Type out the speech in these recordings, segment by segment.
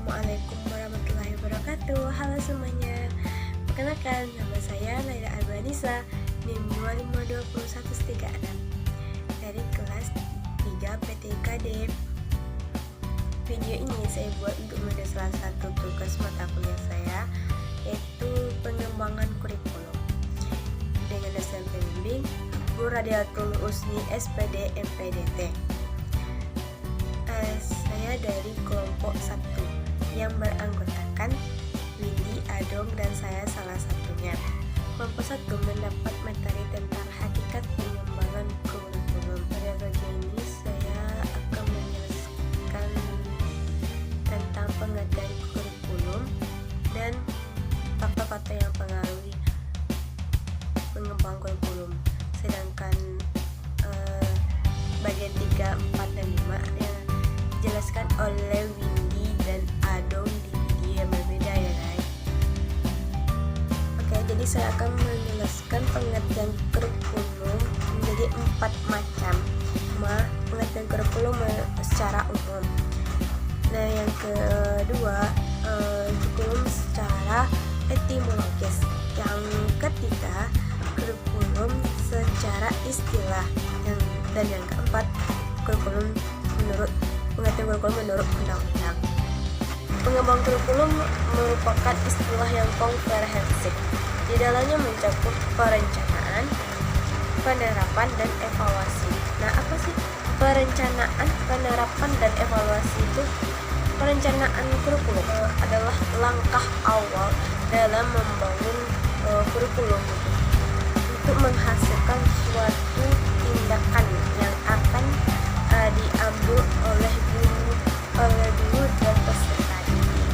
Assalamualaikum warahmatullahi wabarakatuh. Halo semuanya. Perkenalkan, nama saya Laila Albanisa, NIM 2521136 dari kelas 3 PTKD. Video ini saya buat untuk menjadi salah satu tugas mata kuliah saya, yaitu pengembangan kurikulum dengan dosen pembimbing Bu Radiatul Usni SPD MPDT. Saya dari kelompok 1 yang beranggotakan Windy, Adong, dan saya salah satunya. Kelompok 1 mendapat materi tentang hakikat pengembangan kurikulum. Pada bagian ini saya akan menjelaskan tentang pengertian kurikulum dan faktor-faktor yang mempengaruhi pengembangan kurikulum. Sedangkan bagian 3, 4, dan 5 yang dijelaskan oleh Windy dan Adong di video yang berbeda ya guys. Oke, jadi saya akan menjelaskan pengertian kurikulum menjadi 4 macam. Pengertian kurikulum secara umum. Nah, yang kedua, kurikulum secara etimologis. Yang ketiga, kurikulum secara istilah. Dan yang keempat, kurikulum pengertian kurikulum menurut undang-undang. Pengembangan kurikulum merupakan istilah yang komprehensif. Di dalamnya mencakup perencanaan, penerapan, dan evaluasi. Nah, apa sih perencanaan, penerapan, dan evaluasi itu? Perencanaan kurikulum adalah langkah awal dalam membangun kurikulum untuk menghasilkan suatu tindakan yang akan diambil oleh guru dan peserta didik.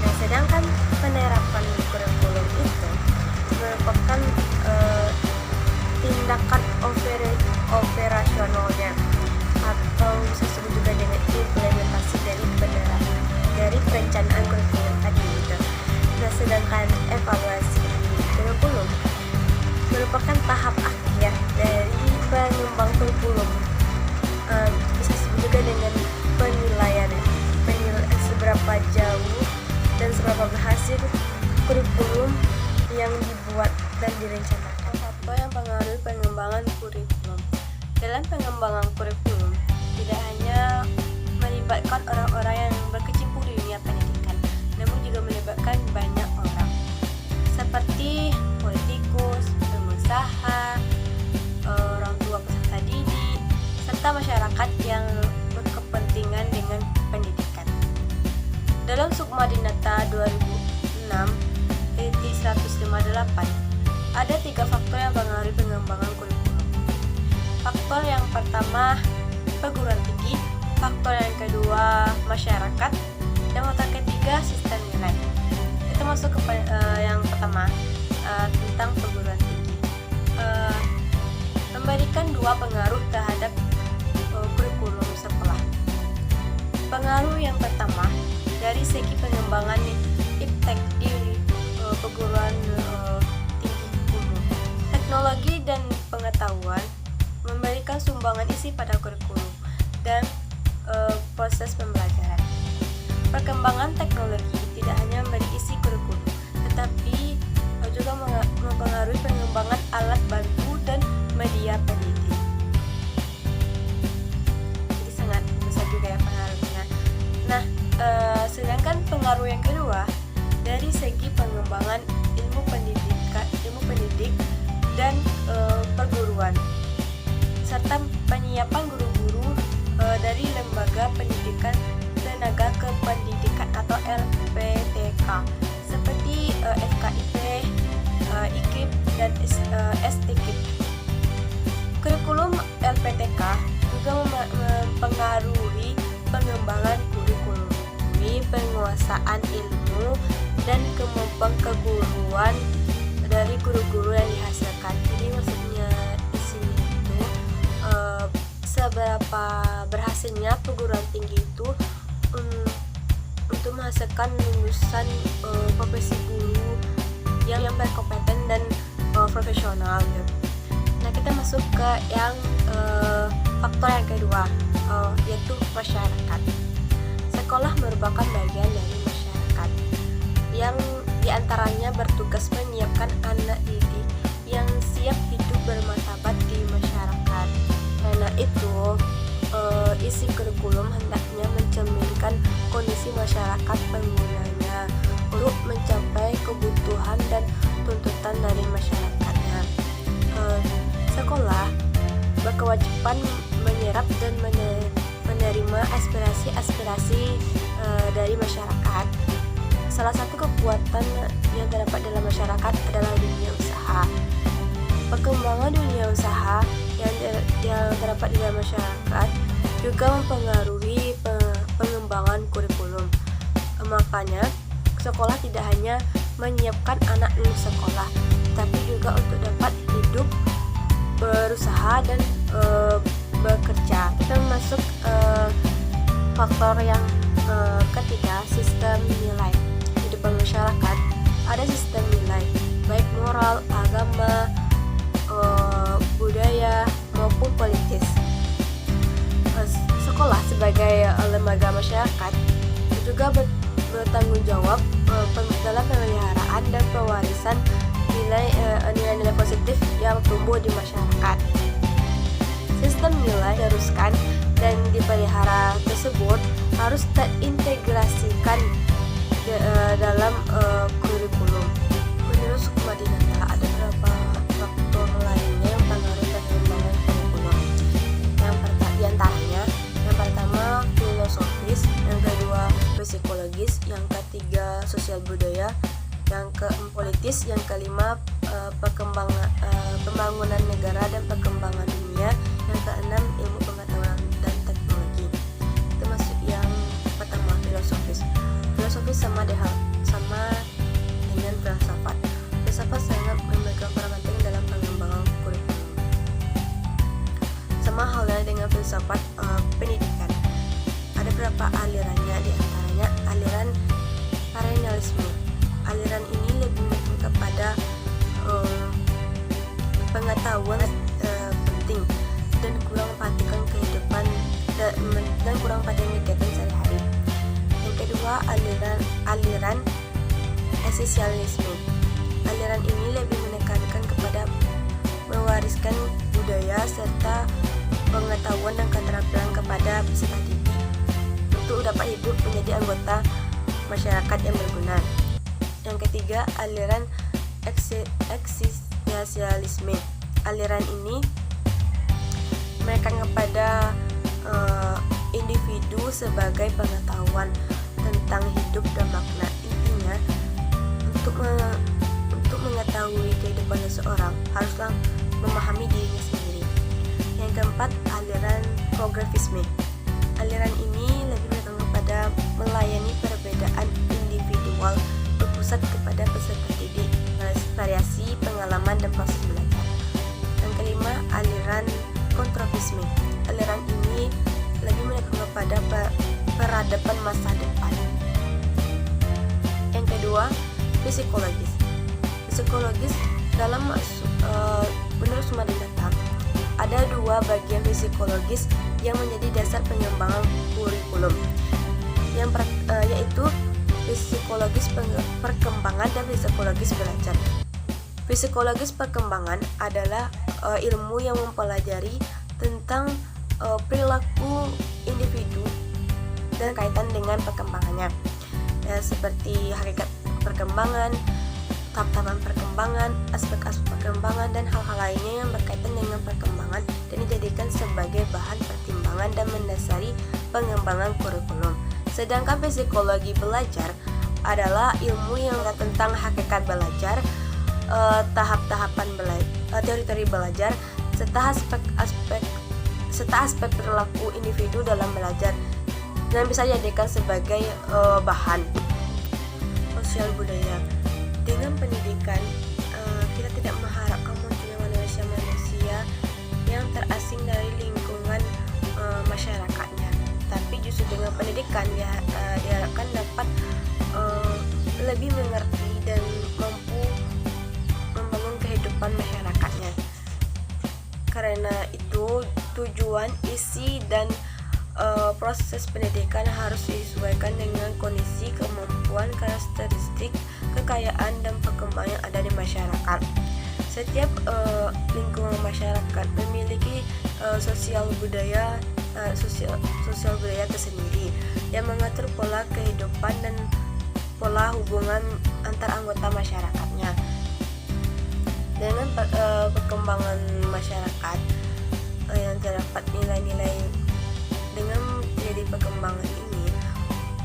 Nah, sedangkan penerapan kurikulum itu merupakan tindakan operasionalnya, atau bisa disebut juga dengan implementasi dari perencanaan kurikulum tadi gitu. Nah, sedangkan evaluasi kurikulum merupakan tahap akhir dari pengembangan kurikulum. Bisa disebut juga dengan penilaian seberapa jauh dan seberapa berhasil kurikulum yang dibuat dan direncanakan. Faktor yang mempengaruhi pengembangan kurikulum. Dalam pengembangan kurikulum tidak hanya melibatkan orang-orang yang berkecimpung di dunia pendidikan, namun juga melibatkan banyak orang seperti politikus, pengusaha, orang tua peserta didik, serta masyarakat yang berkepentingan dengan pendidikan. Dalam Sukma Dinata 2006-158 ada 3 faktor yang mempengaruhi pengembangan kurikulum. Faktor yang pertama, perguruan tinggi. Faktor yang kedua, masyarakat. Dan faktor ketiga, sistem nilai. Kita masuk ke yang pertama, tentang perguruan tinggi. Memberikan 2 pengaruh terhadap kurikulum sekolah. Pengaruh yang pertama, dari segi pengembangan iptek di perguruan tinggi umum. Teknologi dan pengetahuan memberikan sumbangan isi pada kurikulum dan proses pembelajaran. Perkembangan teknologi tidak hanya memberi isi kurikulum, tetapi juga mempengaruhi pengembangan alat bantu dan media pendidik. Jadi sangat besar juga ya pengaruhnya. Nah, sedangkan pengaruh yang kedua dari segi pengembangan ilmu pendidik dan perguruan, serta penyiapan guru-guru dari lembaga pendidikan tenaga kependidikan atau LPTK seperti FKIP, IKIP, dan STKIP. Kurikulum LPTK juga mempengaruhi pengembangan kurikulum, penguasaan ilmu, dan kemampuan keguruan dari guru-guru yang dihasilkan. Jadi maksudnya di sini itu seberapa berhasilnya perguruan tinggi itu untuk menghasilkan lulusan profesi guru yang berkompeten dan profesional gitu. Nah, kita masuk ke yang faktor yang kedua, yaitu masyarakat. Sekolah merupakan bagian semuanya bertugas menyiapkan anak didik yang siap hidup bermartabat di masyarakat. Karena itu, isi kurikulum hendaknya mencerminkan kondisi masyarakat penggunanya untuk mencapai kebutuhan dan tuntutan dari masyarakatnya. Sekolah berkewajiban menyerap dan menerima aspirasi-aspirasi dari masyarakat. Salah satu kekuatan yang terdapat dalam masyarakat adalah dunia usaha. Perkembangan dunia usaha yang terdapat di dalam masyarakat juga mempengaruhi pengembangan kurikulum. Makanya, sekolah tidak hanya menyiapkan anak lulus sekolah, tapi juga untuk dapat hidup, berusaha, dan bekerja. Kita masuk faktor yang ketiga, sistem nilai. Di depan masyarakat ada sistem nilai, baik moral, agama, budaya maupun politis. Sekolah sebagai lembaga masyarakat juga bertanggung jawab dalam pemeliharaan dan pewarisan nilai-nilai positif yang tumbuh di masyarakat. Sistem nilai diteruskan dan dipelihara tersebut harus terintegrasikan dalam kurikulum. Menurut Sukmadinata, ada beberapa faktor lainnya yang mempengaruhi pengembangan kurikulum. Di antaranya, yang pertama filosofis, yang kedua psikologis, yang ketiga sosial budaya, yang keempat politis, yang kelima pembangunan negara dan perkembangan dunia, yang keenam ilmu pengetahuan dan teknologi. Termasuk yang pertama filosofis. Filosofis sama dengan filsafat. Filsafat sangat memegang peran penting dalam pengembangan kurikulum. Sama halnya dengan filsafat pendidikan. Ada beberapa alirannya, di antaranya aliran perennialisme. Aliran ini lebih menekankan kepada pengetahuan penting dan kurang memperhatikan kehidupan dan kurang pada kegiatan sehari-hari. Yang kedua, aliran esensialisme. Aliran ini lebih menekankan kepada mewariskan budaya serta pengetahuan dan keterampilan kepada peserta didik untuk dapat hidup menjadi anggota masyarakat yang berguna. Yang ketiga, aliran eksistensialisme. Aliran ini menekankan kepada individu sebagai pengetahuan tentang hidup dan makna. Intinya, untuk mengetahui kehidupan seseorang haruslah memahami dirinya sendiri. Yang keempat, aliran progresisme. Aliran ini lebih menekankan kepada melayani perbedaan individual, berpusat kepada peserta didik, variasi pengalaman dan proses belajar. Yang kelima, aliran kontrovisme. Aliran ini lebih menekankan kepada peradaban masa depan. Yang kedua, psikologis. Psikologis dalam menurut Sukmadinata ada dua bagian psikologis yang menjadi dasar pengembangan kurikulum, yaitu psikologis perkembangan dan psikologis belajar. Psikologis perkembangan adalah ilmu yang mempelajari tentang perilaku individu dan kaitan dengan perkembangannya, seperti hakikat perkembangan, tahap-tahapan perkembangan, aspek-aspek perkembangan, dan hal-hal lainnya yang berkaitan dengan perkembangan dan dijadikan sebagai bahan pertimbangan dan mendasari pengembangan kurikulum. Sedangkan psikologi belajar adalah ilmu yang tentang hakikat belajar, tahap-tahapan teori-teori belajar, serta aspek perilaku individu dalam belajar dan bisa dijadikan sebagai bahan. Sosial budaya. Dengan pendidikan, kita tidak mengharapkan munculnya manusia yang terasing dari lingkungan masyarakatnya, tapi justru dengan pendidikan diharapkan dapat lebih mengerti dan mampu membangun kehidupan masyarakatnya. Karena itu, tujuan, isi, dan proses pendidikan harus disesuaikan dengan kondisi, kemampuan, karakteristik, kekayaan dan perkembangan yang ada di masyarakat. Setiap lingkungan masyarakat memiliki sosial budaya tersendiri yang mengatur pola kehidupan dan pola hubungan antar anggota masyarakatnya. Dengan perkembangan masyarakat yang terdapat nilai-nilai, dengan jadi perkembangan ini,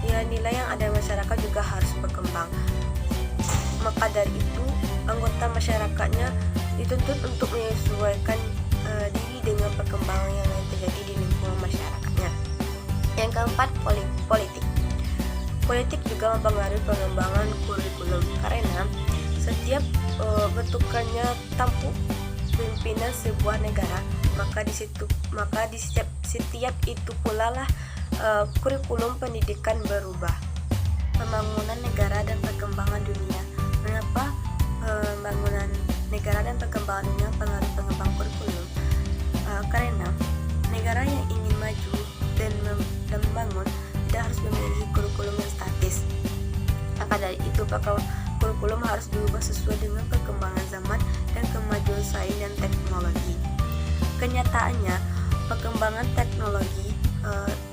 nilai-nilai yang ada di masyarakat juga harus berkembang. Maka dari itu, anggota masyarakatnya dituntut untuk menyesuaikan diri dengan perkembangan yang terjadi di lingkungan masyarakatnya. Yang keempat, politik. Politik juga mempengaruhi pengembangan kurikulum karena setiap bertukarnya tampuk pimpinan sebuah negara, maka di setiap itu pula lah kurikulum pendidikan berubah. Pembangunan negara dan perkembangan dunia. Mengapa pembangunan negara dan perkembangan dunia pengaruh pengembang kurikulum? Karena negara yang ingin maju dan membangun tidak harus memiliki kurikulum yang statis. Maka dari itu, kurikulum harus diubah sesuai dengan perkembangan zaman dan kemajuan sains dan teknologi. Kenyataannya, perkembangan teknologi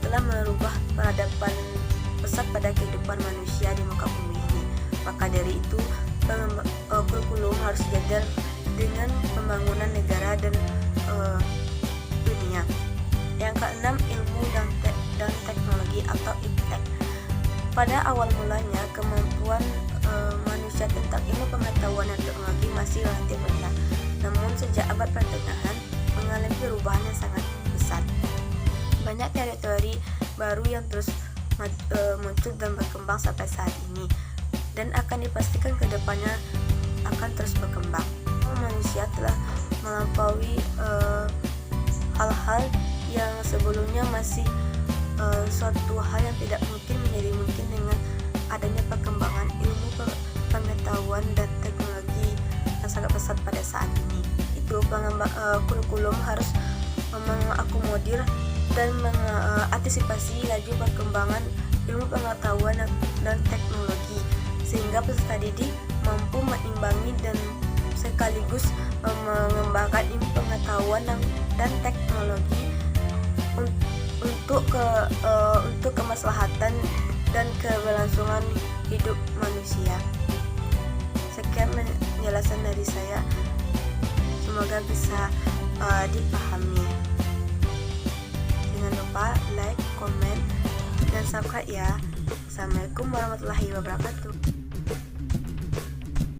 telah merubah peradaban pesat pada kehidupan manusia di muka bumi ini. Maka dari itu, kurikulum harus sejajar dengan pembangunan negara dan dunia. Yang keenam, ilmu dan teknologi atau iptek. Pada awal mulanya, kemampuan manusia tentang ilmu pengetahuan dan teknologi masih relatif rendah. Namun sejak abad pertengahan mengalami perubahan yang sangat besar. Banyak teori baru yang terus muncul dan berkembang sampai saat ini, dan akan dipastikan ke depannya akan terus berkembang. Manusia telah melampaui hal-hal yang sebelumnya masih suatu hal yang tidak mungkin menjadi mungkin dengan adanya perkembangan ilmu pengetahuan dan teknologi yang sangat pesat pada saat ini. Itu kurikulum harus mengakomodir dan mengantisipasi laju perkembangan ilmu pengetahuan dan teknologi, sehingga peserta didik mampu meimbangi dan sekaligus mengembangkan ilmu pengetahuan dan teknologi untuk kemaslahatan dan keberlangsungan hidup manusia. Sekian penjelasan dari saya, semoga bisa dipahami. Jangan lupa like, komen, dan subscribe ya. Assalamualaikum warahmatullahi wabarakatuh.